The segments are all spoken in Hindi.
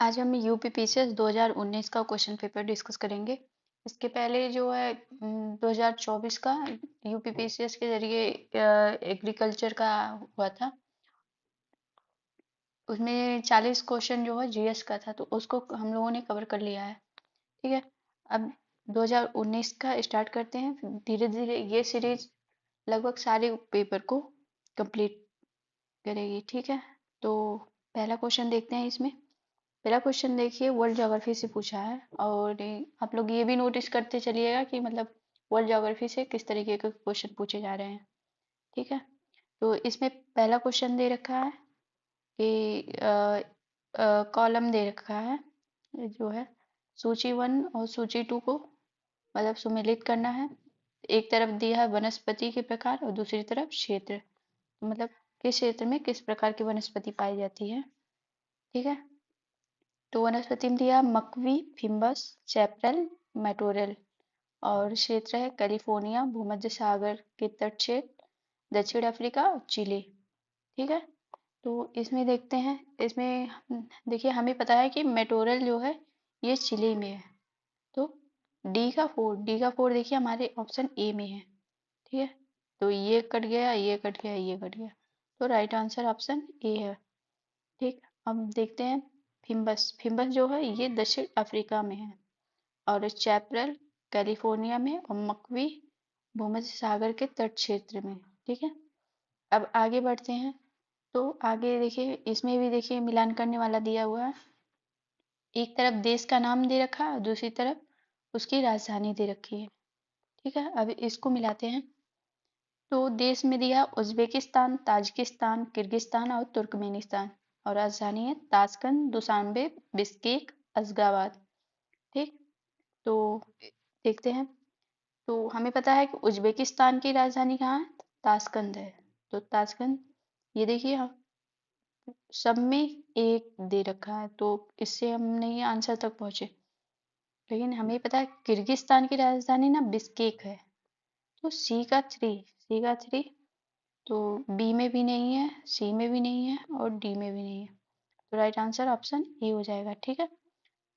आज हम यूपीपीसीएस 2019 का क्वेश्चन पेपर डिस्कस करेंगे। इसके पहले जो है 2024 का यूपीपीसीएस के जरिए एग्रीकल्चर का हुआ था। उसमें 40 क्वेश्चन जो है जीएस का था, तो उसको हम लोगों ने कवर कर लिया है। ठीक है। अब 2019 का स्टार्ट करते हैं। धीरे धीरे ये सीरीज लगभग सारे पेपर को कंप्लीट करेगी। ठीक है। तो पहला क्वेश्चन देखते हैं इसमें। पहला क्वेश्चन देखिए, वर्ल्ड ज्योग्राफी से पूछा है। और आप लोग ये भी नोटिस करते चलिएगा कि मतलब वर्ल्ड ज्योग्राफी से किस तरीके के क्वेश्चन पूछे जा रहे हैं। ठीक है। तो इसमें पहला क्वेश्चन दे रखा है कि कॉलम दे रखा है, ये जो है सूची 1 और सूची 2 को मतलब सुमेलित करना है। एक तरफ दिया है वनस्पति के प्रकार और दूसरी तरफ क्षेत्र, मतलब किस क्षेत्र में किस प्रकार की वनस्पति पाई जाती है। ठीक है। तो वनस्पति में दिया मकवी, फिम्बस, चैपरल, मैटोरल। और क्षेत्र है कैलिफोर्निया, भूमध्य सागर के तट क्षेत्र, दक्षिण अफ्रीका और चिली। ठीक है। तो इसमें देखते हैं। इसमें देखिए, हमें पता है कि मैटोरल जो है ये चिली में है। तो डी का फोर देखिए हमारे ऑप्शन ए में है। ठीक है। तो ये कट गया, ये कट गया, ये कट गया। तो राइट आंसर ऑप्शन ए है। ठीक। अब देखते हैं फिम्बस। फिम्बस जो है ये दक्षिण अफ्रीका में है, और चैपरल कैलिफोर्निया में, और मकवी भूमध्य सागर के तट क्षेत्र में। ठीक है। अब आगे बढ़ते हैं। तो आगे देखिए, इसमें भी देखिए मिलान करने वाला दिया हुआ है। एक तरफ देश का नाम दे रखा है और दूसरी तरफ उसकी राजधानी दे रखी है। ठीक है। अब इसको मिलाते हैं। तो देश में दिया उज्बेकिस्तान, ताजिकिस्तान, किर्गिस्तान और तुर्कमेनिस्तान। और राजधानी है ताशकंद, दुशान्बे, बिश्केक, अशगाबाद। ठीक। तो देखते हैं। तो हमें पता है कि उज्बेकिस्तान की राजधानी कहाँ है, ताशकंद है। तो ताशकंद, ये देखिए हम सब में एक दे रखा है, तो इससे हम नहीं आंसर तक पहुंचे। लेकिन हमें पता है किर्गिस्तान की राजधानी ना बिश्केक है। तो सी का थ्री, तो बी में भी नहीं है, सी में भी नहीं है और डी में भी नहीं है। तो राइट आंसर ऑप्शन ए हो जाएगा। ठीक है।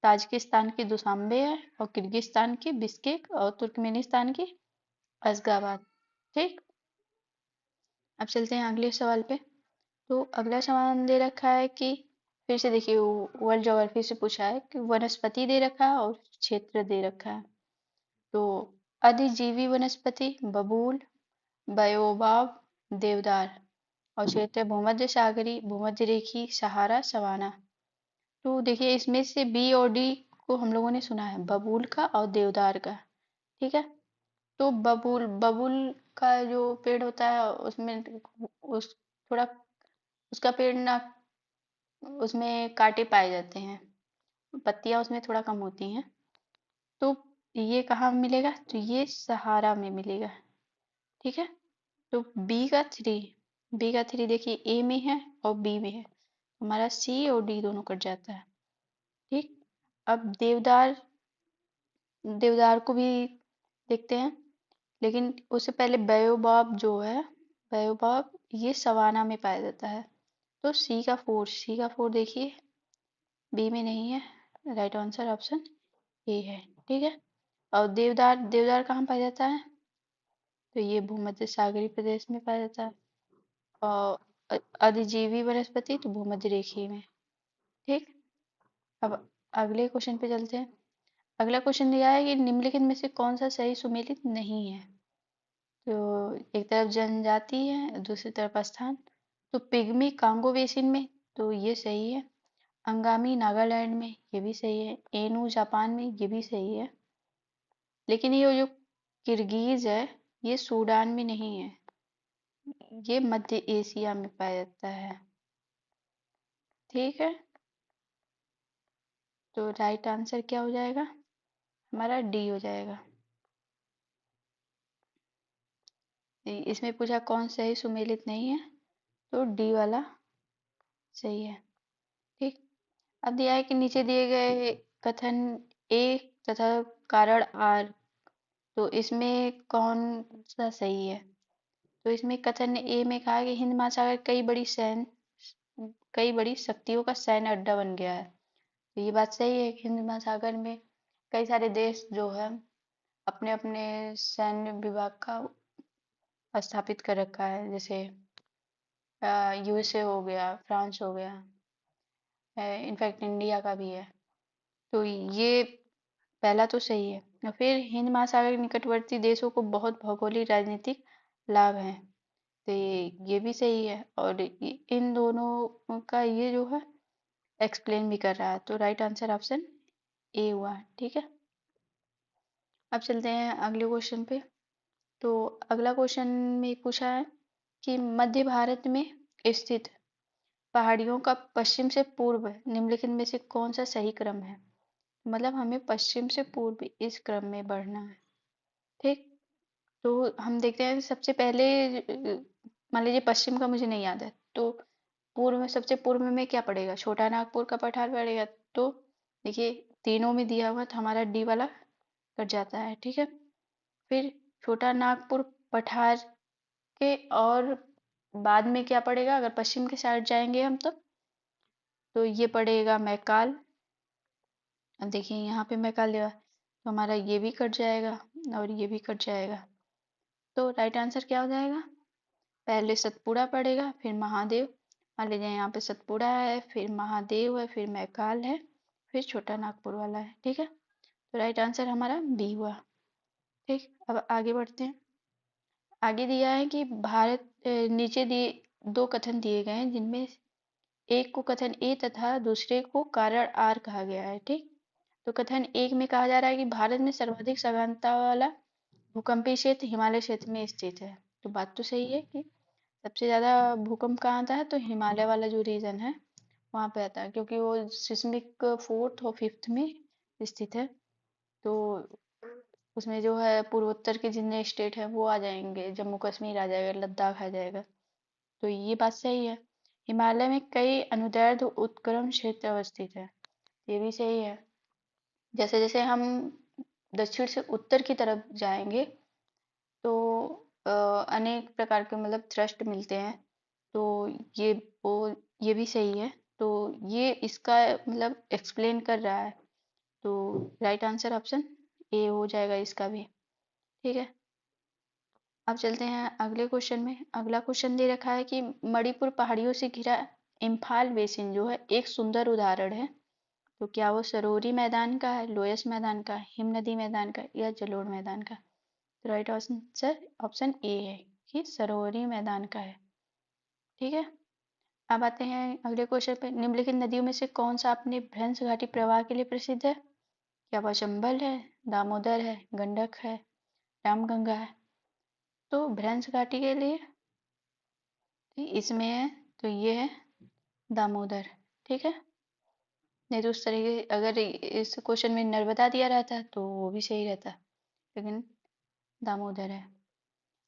ताजिकिस्तान की दुशान्बे है, और किर्गिस्तान की बिश्केक, और तुर्कमेनिस्तान की अशगाबाद। ठीक। अब चलते हैं अगले सवाल पे। तो अगला सवाल दे रखा है कि फिर से देखिए वर्ल्ड ज्योग्राफी से पूछा है कि वनस्पति दे रखा है और क्षेत्र दे रखा है। तो अधिजीवी वनस्पति बबूल, बायोबाब, देवदार। और क्षेत्र भूमध्य सागरी, भूमध्य रेखी, सहारा, सवाना। तो देखिए इसमें से बी और डी को हम लोगों ने सुना है, बबूल का और देवदार का। ठीक है। तो बबूल बबूल का जो पेड़ होता है उसमें उस थोड़ा उसका पेड़ ना, उसमें कांटे पाए जाते हैं, पत्तियां उसमें थोड़ा कम होती हैं। तो ये कहाँ मिलेगा, तो ये सहारा में मिलेगा। ठीक है। तो बी का थ्री देखिए ए में है और बी में है, हमारा सी और डी दोनों कट जाता है। ठीक। अब देवदार, देवदार को भी देखते हैं। लेकिन उससे पहले बायोबाब जो है, बायोबाब ये सवाना में पाया जाता है। तो सी का फोर देखिए बी में नहीं है। राइट आंसर ऑप्शन ए है। ठीक है। और देवदार, देवदार कहाँ पाया जाता है, तो ये भूमध्य सागरीय प्रदेश में पाया जाता है। और अधिजीवी वनस्पति तो भूमध्य रेखी में। ठीक। अब अगले क्वेश्चन पे चलते हैं। अगला क्वेश्चन दिया है कि निम्नलिखित में से कौन सा सही सुमेलित नहीं है। तो एक तरफ जनजाति है, दूसरी तरफ स्थान। तो पिग्मी कांगो बेसिन में, तो ये सही है। अंगामी नागालैंड में, ये भी सही है। एनू जापान में, ये भी सही है। लेकिन ये जो किर्गिज है ये सूडान में नहीं है, ये मध्य एशिया में पाया जाता है। ठीक है। तो राइट आंसर क्या हो जाएगा, हमारा डी हो जाएगा। इसमें पूछा कौन सही सुमेलित नहीं है, तो डी वाला सही है। ठीक। अब दिया है कि नीचे दिए गए कथन ए तथा कारण आर, तो इसमें कौन सा सही है। तो इसमें कथन ए में कहा है कि हिंद महासागर कई बड़ी शक्तियों का सैन्य अड्डा बन गया है। तो ये बात सही है कि हिंद महासागर में कई सारे देश जो है अपने अपने सैन्य विभाग का स्थापित कर रखा है, जैसे यूएसए हो गया, फ्रांस हो गया, इनफैक्ट इंडिया का भी है। तो ये पहला तो सही है। और फिर हिंद महासागर के निकटवर्ती देशों को बहुत भौगोलिक राजनीतिक लाभ है, तो ये भी सही है। और इन दोनों का ये जो है एक्सप्लेन भी कर रहा है, तो राइट आंसर ऑप्शन ए हुआ। ठीक है, अब चलते हैं अगले क्वेश्चन पे। तो अगला क्वेश्चन में पूछा है कि मध्य भारत में स्थित पहाड़ियों का पश्चिम से पूर्व निम्नलिखित में से कौन सा सही क्रम है। मतलब हमें पश्चिम से पूर्व इस क्रम में बढ़ना है। ठीक, तो हम देखते हैं सबसे पहले मान लीजिए पश्चिम का मुझे नहीं याद है, तो पूर्व में सबसे पूर्व में क्या पड़ेगा, छोटा नागपुर का पठार पड़ेगा। तो देखिए तीनों में दिया हुआ तो हमारा डी वाला कट जाता है। ठीक है, फिर छोटा नागपुर पठार के और बाद में क्या पड़ेगा, अगर पश्चिम के साइड जाएंगे हम तो ये पड़ेगा मैकाल। अब देखिए यहाँ पे मैकाल दिया तो हमारा ये भी कट जाएगा और ये भी कट जाएगा। तो राइट आंसर क्या हो जाएगा, पहले सतपुड़ा पड़ेगा फिर महादेव। मान लीजिए यहाँ पे सतपुड़ा है, फिर महादेव है, फिर मैकाल है, फिर छोटा नागपुर वाला है। ठीक है, तो राइट आंसर हमारा बी हुआ। ठीक, अब आगे बढ़ते हैं। आगे दिया है कि भारत नीचे दिए दो कथन दिए गए हैं, जिनमें एक को कथन ए तथा दूसरे को कारण आर कहा गया है। ठीक, तो कथन एक में कहा जा रहा है कि भारत में सर्वाधिक सघनता वाला भूकंपीय क्षेत्र हिमालय क्षेत्र में स्थित है। तो बात तो सही है कि सबसे ज्यादा भूकंप कहाँ आता है, तो हिमालय वाला जो रीजन है वहां पे आता है, क्योंकि वो सिस्मिक फोर्थ और फिफ्थ में स्थित है। तो उसमें जो है पूर्वोत्तर के जितने स्टेट है वो आ जाएंगे, जम्मू कश्मीर आ जाएगा, लद्दाख आ जाएगा। तो ये बात सही है। हिमालय में कई अनुदैर्ध्य उत्क्रम क्षेत्र अवस्थित है, ये भी सही है। जैसे जैसे हम दक्षिण से उत्तर की तरफ जाएंगे तो अनेक प्रकार के मतलब थ्रस्ट मिलते हैं। तो ये वो ये भी सही है। तो ये इसका मतलब एक्सप्लेन कर रहा है, तो राइट आंसर ऑप्शन ए हो जाएगा इसका भी। ठीक है, अब चलते हैं अगले क्वेश्चन में। अगला क्वेश्चन दे रखा है कि मणिपुर पहाड़ियों से घिरा इम्फाल बेसिन जो है एक सुंदर उदाहरण है। तो क्या वो सरोरी मैदान का है, लोयस मैदान का, हिमनदी मैदान का, या जलोढ़ मैदान का। तो राइट आंसर ऑप्शन ए है कि सरोवरी मैदान का है। ठीक है, अब आते हैं अगले क्वेश्चन पे। निम्नलिखित नदियों में से कौन सा अपने भ्रंश घाटी प्रवाह के लिए प्रसिद्ध है। क्या वह चंबल है, दामोदर है, गंडक है, रामगंगा है। तो भ्रंश घाटी के लिए इसमें है, तो ये है दामोदर। ठीक है, नहीं तो उस तरीके अगर इस क्वेश्चन में नर्मदा दिया रहता तो वो भी सही रहता, लेकिन दामोदर है।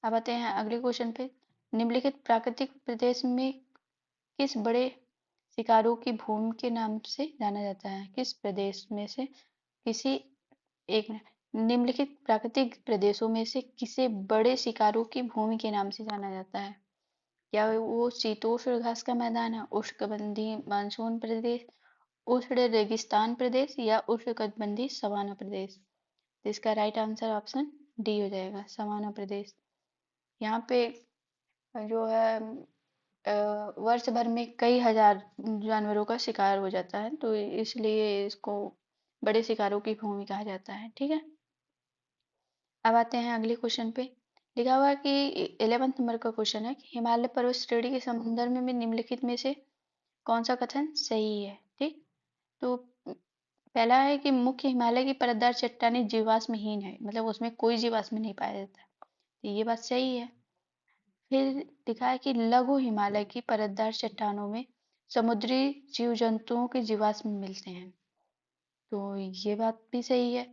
अब आते हैं अगले क्वेश्चन पे। निम्नलिखित प्राकृतिक प्रदेश में किस बड़े शिकारू की भूमि के नाम से जाना जाता है। किस प्रदेश में से किसी एक निम्नलिखित प्राकृतिक प्रदेशों में से किसे बड़े शिकारू की भूमि के नाम से जाना जाता है। क्या वो शीतोष्ण घास का मैदान है, उष्णकटिबंधीय मानसून प्रदेश, उष्ण रेगिस्तान प्रदेश, या उष्णकटिबंधीय सवाना प्रदेश। तो इसका राइट आंसर ऑप्शन डी हो जाएगा, सवाना प्रदेश। यहाँ पे जो है वर्ष भर में कई हजार जानवरों का शिकार हो जाता है, तो इसलिए इसको बड़े शिकारों की भूमि कहा जाता है। ठीक है, अब आते हैं अगले क्वेश्चन पे। लिखा हुआ है कि 11th नंबर का क्वेश्चन है कि हिमालय पर्वत श्रेणी के संदर्भ में निम्नलिखित में से कौन सा कथन सही है। ठीक, तो पहला है कि मुख्य हिमालय की परतदार चट्टानें जीवाश्महीन है, मतलब उसमें कोई जीवाश्म नहीं पाया जाता, तो ये बात सही है। फिर लिखा है कि लघु हिमालय की परतदार चट्टानों में समुद्री जीव जंतुओं के जीवाश्म मिलते हैं, तो ये बात भी सही है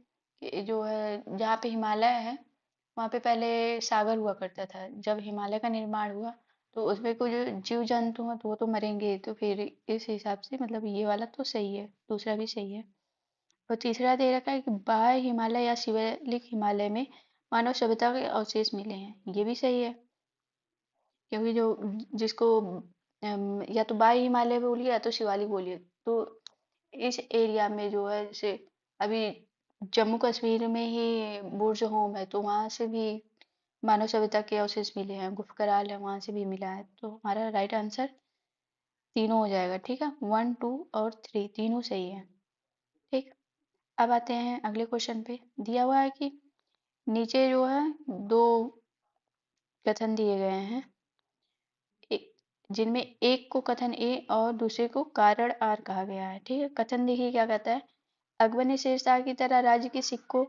कि जो है जहाँ पे हिमालय है वहाँ पे पहले सागर हुआ करता था। जब हिमालय का निर्माण हुआ तो उसमें कुछ जीव जंतु हैं तो वो तो मरेंगे, तो फिर इस हिसाब से मतलब ये वाला तो सही है, दूसरा भी सही है। और तीसरा दे रखा है कि बाह्य हिमालय या शिवालिक हिमालय में मानव सभ्यता के अवशेष मिले हैं, ये भी सही है। क्योंकि जो जिसको या तो बाह्य हिमालय बोलिए या तो शिवालिक बोलिए, तो इस एरिया में जो है, जैसे अभी जम्मू कश्मीर में ही बुर्ज होम है, तो वहां से भी मानव सभ्यता के अवशेष मिले हैं, गुफकराल है वहां से भी मिला है। तो हमारा राइट आंसर तीनों हो जाएगा। ठीक है, 1, 2 और 3 तीनों सही है। ठीक, अब आते हैं अगले क्वेश्चन पे। दिया हुआ है कि नीचे जो है दो कथन दिए गए हैं, जिनमें एक को कथन ए और दूसरे को कारण आर कहा गया है। ठीक है, कथन देखिए क्या कहता है। अकबर ने शेरशाह की तरह राज्य के सिक्कों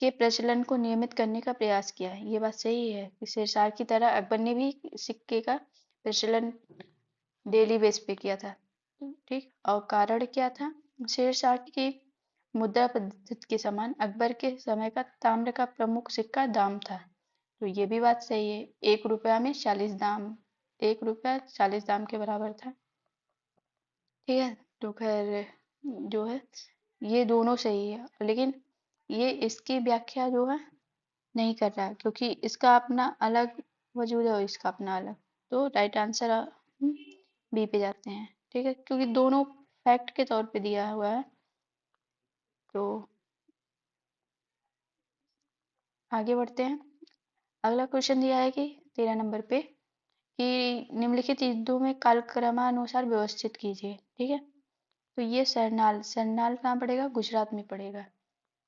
के प्रचलन को नियमित करने का प्रयास किया है। ये बात सही है कि शेरशाह की तरह अकबर ने भी सिक्के का प्रचलन डेली बेस पे किया था। ठीक, और कारण क्या था। शेरशाह की मुद्रा पद्धति के समान अकबर के समय का ताम्र का प्रमुख सिक्का दाम था। तो ये भी बात सही है, 1 रुपया में 40 दाम, 1 रुपया 40 दाम के बराबर था। ठीक है, तो खैर जो है ये दोनों सही है, लेकिन ये इसकी व्याख्या जो है नहीं कर रहा है, क्योंकि इसका अपना अलग वजूद है और इसका अपना अलग। तो राइट आंसर बी पे जाते हैं। ठीक है, क्योंकि दोनों फैक्ट के तौर पे दिया हुआ है। तो आगे बढ़ते हैं। अगला क्वेश्चन दिया है कि 13 नंबर पे कि निम्नलिखित युद्धों में कालक्रमानुसार व्यवस्थित कीजिए। ठीक है, तो ये सरनाल, सरनाल कहाँ पड़ेगा, गुजरात में पड़ेगा।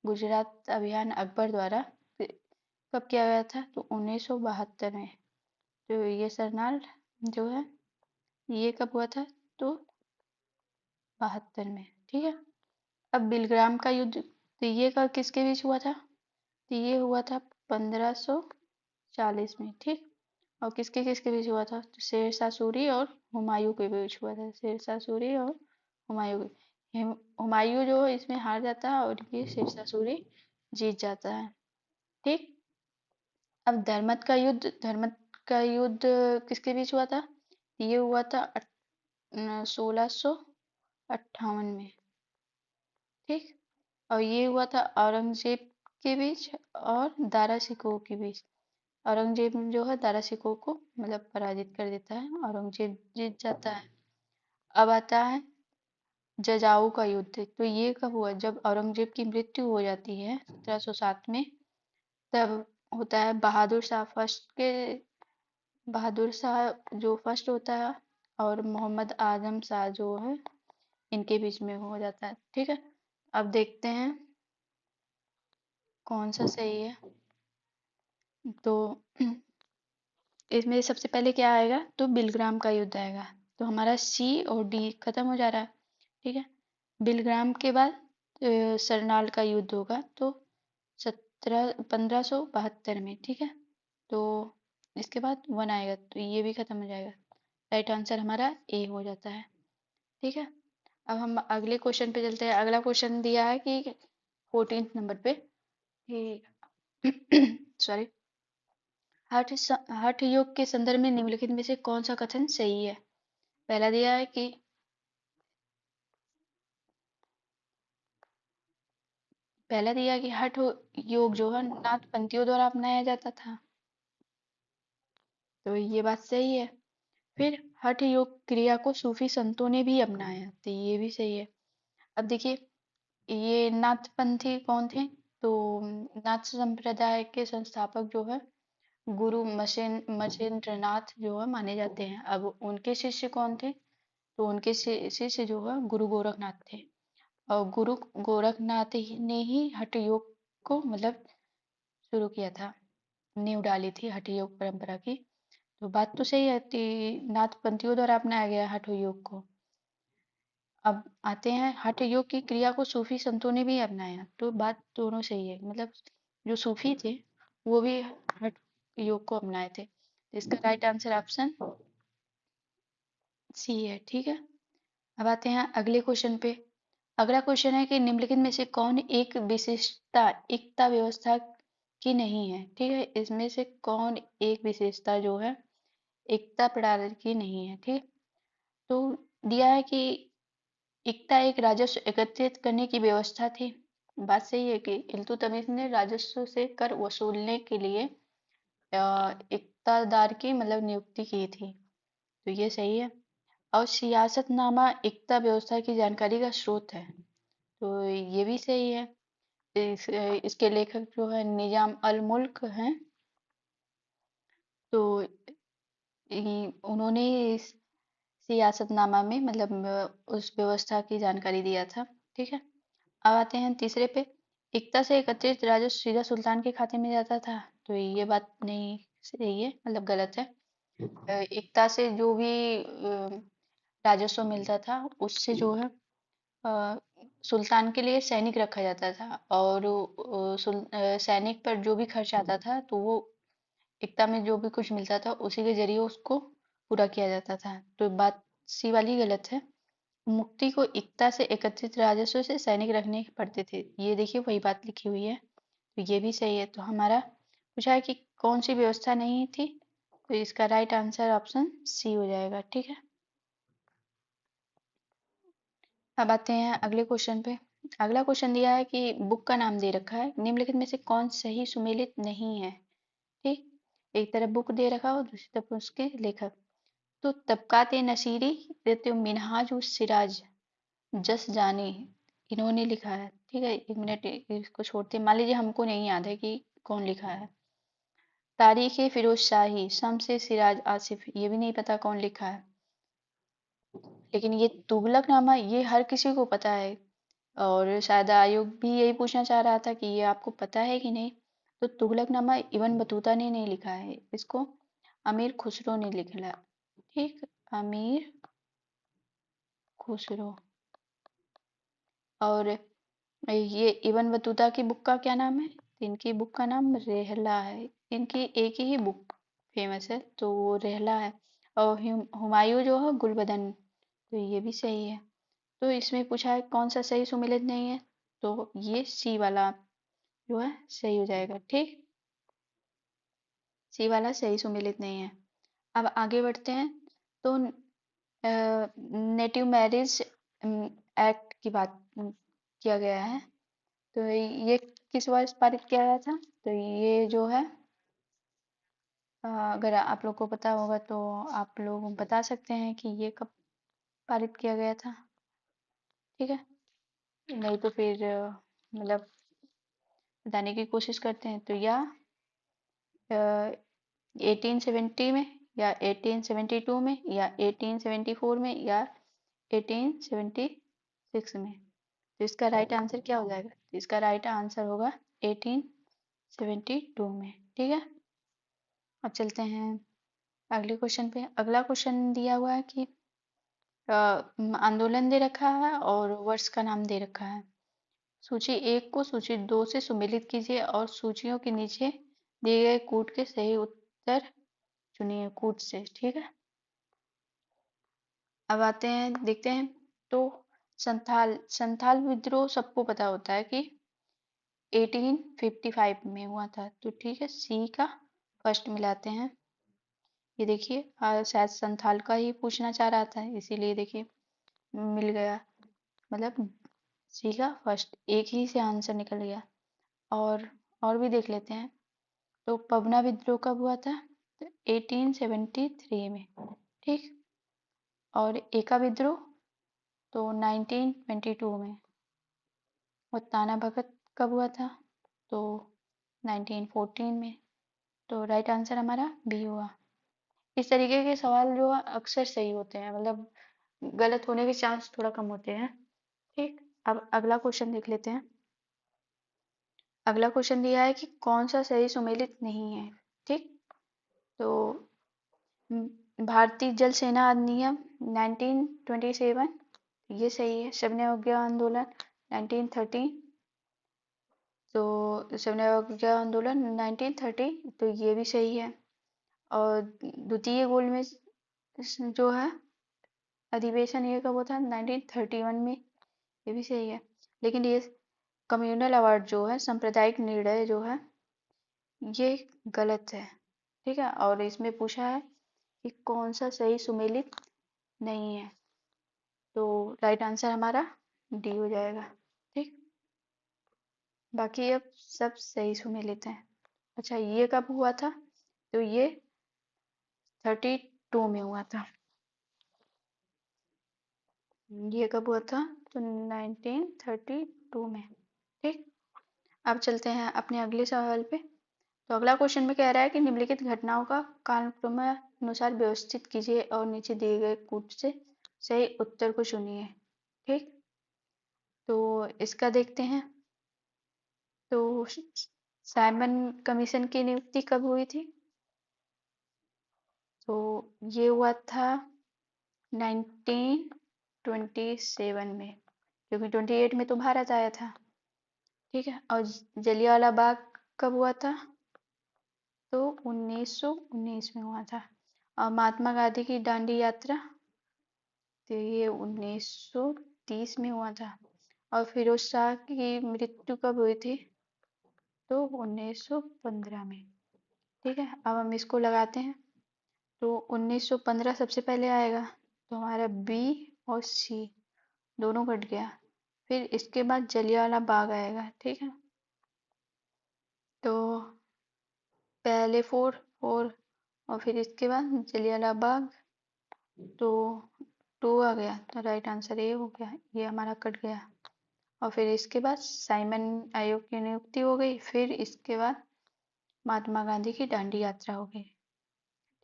गुजरात अभियान अकबर द्वारा कब किया गया था, तो 1972 में। तो ये सरनाल जो है ये कब हुआ था, तो 72 में। ठीक है, अब बिलग्राम का युद्ध, तो ये का किसके बीच हुआ था, तो ये हुआ था 1540 में। ठीक, और किसके किसके बीच हुआ था, तो शेरशाह सूरी और हुमायूं के बीच हुआ था। शेरशाह सूरी और हुमायूं हुमायूं जो है इसमें हार जाता है और ये शेरशाह सूरी जीत जाता है। ठीक, अब धर्मत का युद्ध किसके बीच हुआ था, ये हुआ था 1658 में। ठीक, और ये हुआ था औरंगजेब के बीच और दारा शिकोह के बीच। औरंगजेब जो है दारा शिकोह को मतलब पराजित कर देता है, औरंगजेब जीत जाता है। अब आता है जजाऊ का युद्ध। तो ये कब हुआ, जब औरंगजेब की मृत्यु हो जाती है 1707 में, तब होता है बहादुर शाह जो फर्स्ट होता है और मोहम्मद आजम शाह जो है इनके बीच में हो जाता है। ठीक है, अब देखते हैं कौन सा सही है। तो इसमें सबसे पहले क्या आएगा, तो बिलग्राम का युद्ध आएगा। तो हमारा सी और डी खत्म हो जा रहा है। ठीक है, बिलग्राम के बाद सरनाल का युद्ध होगा, तो 1572 में। ठीक है, तो इसके बाद 1 आएगा, तो ये भी खत्म हो जाएगा। राइट आंसर हमारा ए हो जाता है। ठीक है, अब हम अगले क्वेश्चन पे चलते हैं। अगला क्वेश्चन दिया है कि 14 नंबर पे कि सॉरी, हठ योग के संदर्भ में निम्नलिखित में से कौन सा कथन सही है। पहला दिया है कि हठ योग जो है नाथ पंथियों द्वारा अपनाया जाता था। तो ये बात सही है। फिर हठ योग क्रिया को सूफी संतों ने भी अपनाया, तो ये भी सही है। अब देखिए ये नाथ पंथी कौन थे, तो नाथ संप्रदाय के संस्थापक जो है गुरु मछेंद्र नाथ जो है माने जाते हैं। अब उनके शिष्य कौन थे, तो उनके शिष्य जो है गुरु गोरखनाथ थे। और गुरु गोरखनाथ ने ही हठ योग को मतलब शुरू किया था, नींव डाली थी हठ योग परंपरा की। तो बात तो सही है कि नाथ पंथियों द्वारा अपनाया गया हठ योग को। अब आते हैं हठ योग की क्रिया को सूफी संतों ने भी अपनाया, तो बात दोनों सही है। मतलब जो सूफी थे वो भी हठ योग को अपनाए थे। तो इसका राइट आंसर ऑप्शन सी है। ठीक है, अब आते हैं अगले क्वेश्चन पे। अगला क्वेश्चन है कि निम्नलिखित में से कौन एक विशेषता एकता व्यवस्था की नहीं है। ठीक है, इसमें से कौन एक विशेषता जो है एकता प्रणाली की नहीं है। ठीक, तो दिया है कि एकता एक राजस्व एकत्रित करने की व्यवस्था थी। बात सही है कि इल्तुतमिश ने राजस्व से कर वसूलने के लिए इक्तादार की मतलब नियुक्ति की थी। तो ये सही है। और सियासतनामा एकता व्यवस्था की जानकारी का स्रोत है, तो ये भी सही है। इसके लेखक जो है निजाम अल मुल्क हैं, तो उन्होंने इस सियासतनामा में मतलब उस व्यवस्था की जानकारी दिया था। ठीक है, अब आते हैं तीसरे पे। एकता से एकत्रित राजस्व सीधा सुल्तान के खाते में जाता था, तो ये बात नहीं सही है, मतलब गलत है। एकता से जो भी राजस्व मिलता था उससे जो है अ, सुल्तान के लिए सैनिक रखा जाता था, और सैनिक पर जो भी खर्च आता था तो वो एकता में जो भी कुछ मिलता था उसी के जरिए उसको पूरा किया जाता था, तो बात सी वाली गलत है। मुक्ति को एकता से एकत्रित राजस्व से सैनिक रखने पड़ते थे, ये देखिए वही बात लिखी हुई है, तो ये भी सही है। तो हमारा पूछा है कि कौन सी व्यवस्था नहीं थी, तो इसका राइट आंसर ऑप्शन सी हो जाएगा। ठीक है, अब आते हैं अगले क्वेश्चन पे। अगला क्वेश्चन दिया है कि बुक का नाम दे रखा है, निम्नलिखित में से कौन सही सुमेलित नहीं है। ठीक, एक तरफ बुक दे रखा हो, दूसरी तरफ उसके लेखक। तो तबकात नसीरी रहते मिनहाज उस सिराज जस जानी, इन्होंने लिखा है। ठीक है, एक मिनट इसको छोड़ते, मान लीजिए हमको नहीं याद है कि कौन लिखा है। तारीख फिरोज शाही शम्स सिराज आसिफ, ये भी नहीं पता कौन लिखा है। लेकिन ये तुगलकनामा ये हर किसी को पता है, और शायद आयोग भी यही पूछना चाह रहा था कि ये आपको पता है कि नहीं। तो तुगलकनामा इब्न बतूता ने नहीं लिखा है, इसको अमीर खुसरो ने लिखा। ठीक, अमीर खुसरो। और ये इब्न बतूता की बुक का क्या नाम है? इनकी बुक का नाम रेहला है। इनकी एक ही बुक फेमस है, तो वो रेहला है। और हुमायूं जो है गुलबदन, तो ये भी सही है। तो इसमें पूछा है कौन सा सही सुमेलित नहीं है, तो ये सी वाला जो है सही हो जाएगा। ठीक, सी वाला सही सुमेलित नहीं है। अब आगे बढ़ते हैं। तो नेटिव मैरिज एक्ट की बात किया गया है, तो ये किस वर्ष पारित किया गया था? तो ये जो है अगर आप लोग को पता होगा तो आप लोग बता सकते हैं कि ये कब पारित किया गया था। ठीक है, नहीं तो फिर मतलब बताने की कोशिश करते हैं। तो या 1870 में, या 1872 में, या 1874 में, या 1876 में। तो इसका राइट आंसर क्या हो जाएगा? तो इसका राइट आंसर होगा 1872 में। ठीक है, अब चलते हैं अगले क्वेश्चन पे। अगला क्वेश्चन दिया हुआ है कि आंदोलन दे रखा है और वर्ष का नाम दे रखा है। सूची एक को सूची दो से सुमेलित कीजिए और सूचियों के नीचे दिए गए कूट के सही उत्तर चुनिए कूट से। ठीक है, अब आते हैं देखते हैं। तो संथाल संथाल विद्रोह सबको पता होता है कि 1855 में हुआ था, तो ठीक है, सी का फर्स्ट मिलाते हैं। ये देखिए शायद संथाल का ही पूछना चाह रहा था, इसीलिए देखिए मिल गया, मतलब सी का फर्स्ट, एक ही से आंसर निकल गया। और भी देख लेते हैं। तो पबना विद्रोह कब हुआ था? तो 1873 में। ठीक, और एका विद्रोह तो 1922 में। और ताना भगत कब हुआ था? तो 1914 में। तो राइट आंसर हमारा बी हुआ। इस तरीके के सवाल जो है अक्सर सही होते हैं, मतलब गलत होने के चांस थोड़ा कम होते हैं। ठीक, अब अगला क्वेश्चन देख लेते हैं। अगला क्वेश्चन दिया है कि कौन सा सही सुमेलित नहीं है। ठीक, तो भारतीय जल सेना अधिनियम 1927, ये सही है। सविनय अवज्ञा आंदोलन 1913, तो सविनय अवज्ञा आंदोलन 1930, तो ये भी सही है। और द्वितीय गोलमेज जो है अधिवेशन ये कब हुआ था? 1931 में, ये भी सही है। लेकिन ये कम्युनल अवार्ड जो है, सांप्रदायिक निर्णय जो है, ये गलत है। ठीक है, और इसमें पूछा है कि कौन सा सही सुमेलित नहीं है, तो राइट आंसर हमारा डी हो जाएगा। ठीक, बाकी अब सब सही सुमेलित हैं। अच्छा, ये कब हुआ था? तो ये 32 में हुआ था। ये कब हुआ था? तो 1932 में। ठीक। अब चलते हैं अपने अगले सवाल पे। तो अगला क्वेश्चन में कह रहा है कि निम्नलिखित घटनाओं का कालक्रमानुसार व्यवस्थित कीजिए और नीचे दिए गए कूट से सही उत्तर को चुनिए। ठीक। तो इसका देखते हैं। तो साइमन कमीशन की नियुक्ति कब हुई थी? तो ये हुआ था 1927 में, क्योंकि 28 में तो भारत आया था। ठीक है। और जलियांवाला बाग कब हुआ था? तो 1919 में हुआ था। और महात्मा गांधी की दांडी यात्रा, तो ये 1930 में हुआ था। और फिरोज शाह की मृत्यु कब हुई थी? तो 1915 में। ठीक है। अब हम इसको लगाते हैं। तो 1915 सबसे पहले आएगा, तो हमारा बी और सी दोनों कट गया। फिर इसके बाद जलियांवाला बाग आएगा। ठीक है। तो पहले फोर फोर, और फिर इसके बाद जलियांवाला बाग, तो टू आ गया, तो राइट आंसर ए हो गया, ये हमारा कट गया। और फिर इसके बाद साइमन आयोग की नियुक्ति हो गई। फिर इसके बाद महात्मा गांधी की दांडी यात्रा हो गई।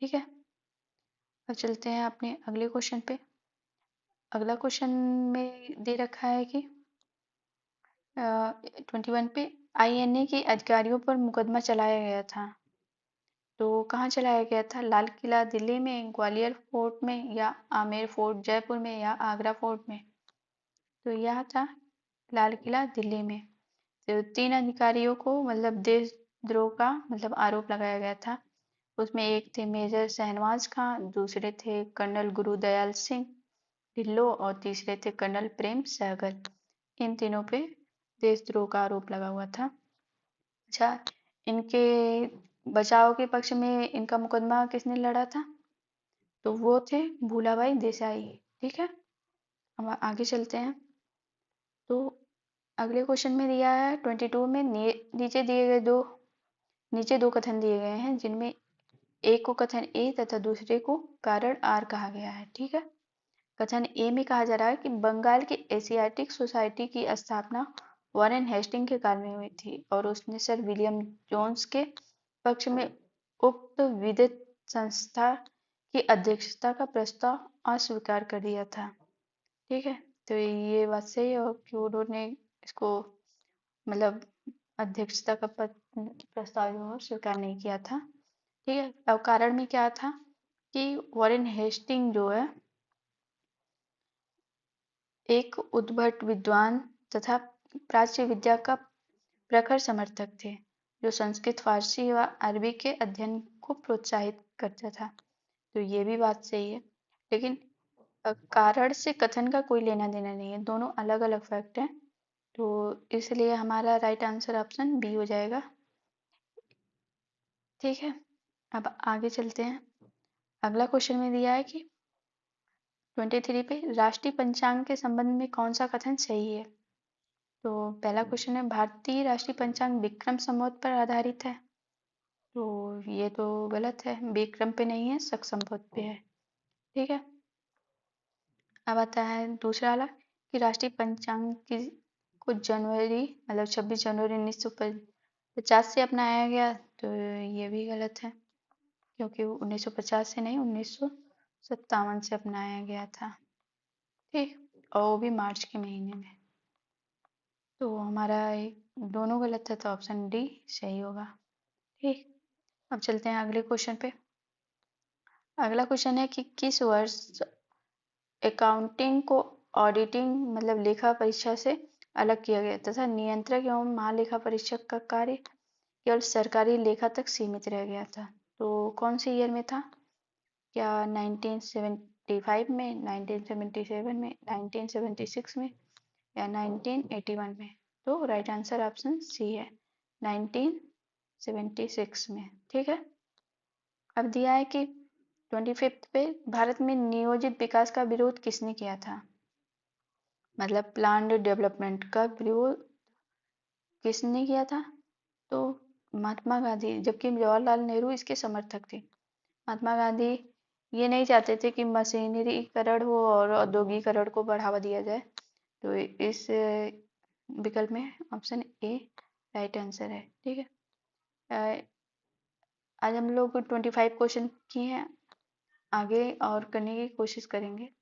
ठीक है। अब चलते हैं अपने अगले क्वेश्चन पे। अगला क्वेश्चन में दे रखा है कि 21 पे आईएनए के अधिकारियों पर मुकदमा चलाया गया था। तो कहाँ चलाया गया था? लाल किला दिल्ली में, ग्वालियर फोर्ट में, या आमेर फोर्ट जयपुर में, या आगरा फोर्ट में? तो यह था लाल किला दिल्ली में। तो 3 अधिकारियों को मतलब देशद्रोह का मतलब आरोप लगाया गया था। उसमें एक थे मेजर शहनवाज खां, दूसरे थे कर्नल गुरुदयाल सिंह ढिल्लों, और तीसरे थे कर्नल प्रेम सहगल। इन तीनों पे देशद्रोह का आरोप लगा हुआ था। अच्छा, इनके बचाव के पक्ष में इनका मुकदमा किसने लड़ा था? तो वो थे भूलाभाई देसाई। ठीक है। अब आगे चलते हैं। तो अगले क्वेश्चन में दिया है 22 में नीचे दो कथन दिए गए हैं, जिनमें एक को कथन ए तथा दूसरे को कारण आर कहा गया है। ठीक है। कथन ए में कहा जा रहा है कि बंगाल की एशियाटिक सोसाइटी की स्थापना वॉरेन हेस्टिंग के काल में हुई थी, और उसने सर विलियम जोन्स के पक्ष में उक्त विधित संस्था की अध्यक्षता का प्रस्ताव अस्वीकार कर दिया था। ठीक है। तो ये बात सही है, और कि उन्होंने इसको मतलब अध्यक्षता का प्रस्ताव जो है स्वीकार नहीं किया था। ठीक है। अब कारण में क्या था कि वॉरेन हेस्टिंग जो है एक उद्भट विद्वान तथा प्राच्य विद्या का प्रखर समर्थक थे, जो संस्कृत, फारसी व अरबी के अध्ययन को प्रोत्साहित करता था। तो ये भी बात सही है, लेकिन कारण से कथन का कोई लेना देना नहीं है, दोनों अलग अलग फैक्ट हैं। तो इसलिए हमारा राइट आंसर ऑप्शन बी हो जाएगा। ठीक है। अब आगे चलते हैं। अगला क्वेश्चन में दिया है कि 23 पे राष्ट्रीय पंचांग के संबंध में कौन सा कथन सही है? तो पहला क्वेश्चन है भारतीय राष्ट्रीय पंचांग विक्रम संवत पर आधारित है। तो ये तो गलत है, विक्रम पे नहीं है, शक संवत पे है। ठीक है। अब आता है दूसरा वाला कि राष्ट्रीय पंचांग की को जनवरी मतलब 26 जनवरी 1950 से अपनाया गया। तो ये भी गलत है, क्योंकि 1950 से नहीं, 1957 से अपनाया गया था। ठीक। और वो भी मार्च के महीने में। तो हमारा दोनों गलत है, तो ऑप्शन डी सही होगा। ठीक। अब चलते हैं अगले क्वेश्चन पे। अगला क्वेश्चन है कि किस वर्ष अकाउंटिंग को ऑडिटिंग मतलब लेखा परीक्षा से अलग किया गया तथा नियंत्रक एवं महालेखा परीक्षक का कार्य केवल सरकारी लेखा तक सीमित रह गया था? तो कौन से ईयर में था? क्या 1975 में, 1977 में, 1976 में, या 1981 में? तो राइट आंसर ऑप्शन सी है, 1976 में। ठीक है। अब दिया है कि 25 पे भारत में नियोजित विकास का विरोध किसने किया था? मतलब प्लान्ड डेवलपमेंट का विरोध किसने किया था? तो महात्मा गांधी, जबकि जवाहरलाल नेहरू इसके समर्थक थे। महात्मा गांधी ये नहीं चाहते थे कि मशीनरीकरण हो और औद्योगिकरण को बढ़ावा दिया जाए। तो इस विकल्प में ऑप्शन ए राइट आंसर है। ठीक है। अ, आज हम लोग 25 क्वेश्चन किए हैं, आगे और करने की कोशिश करेंगे।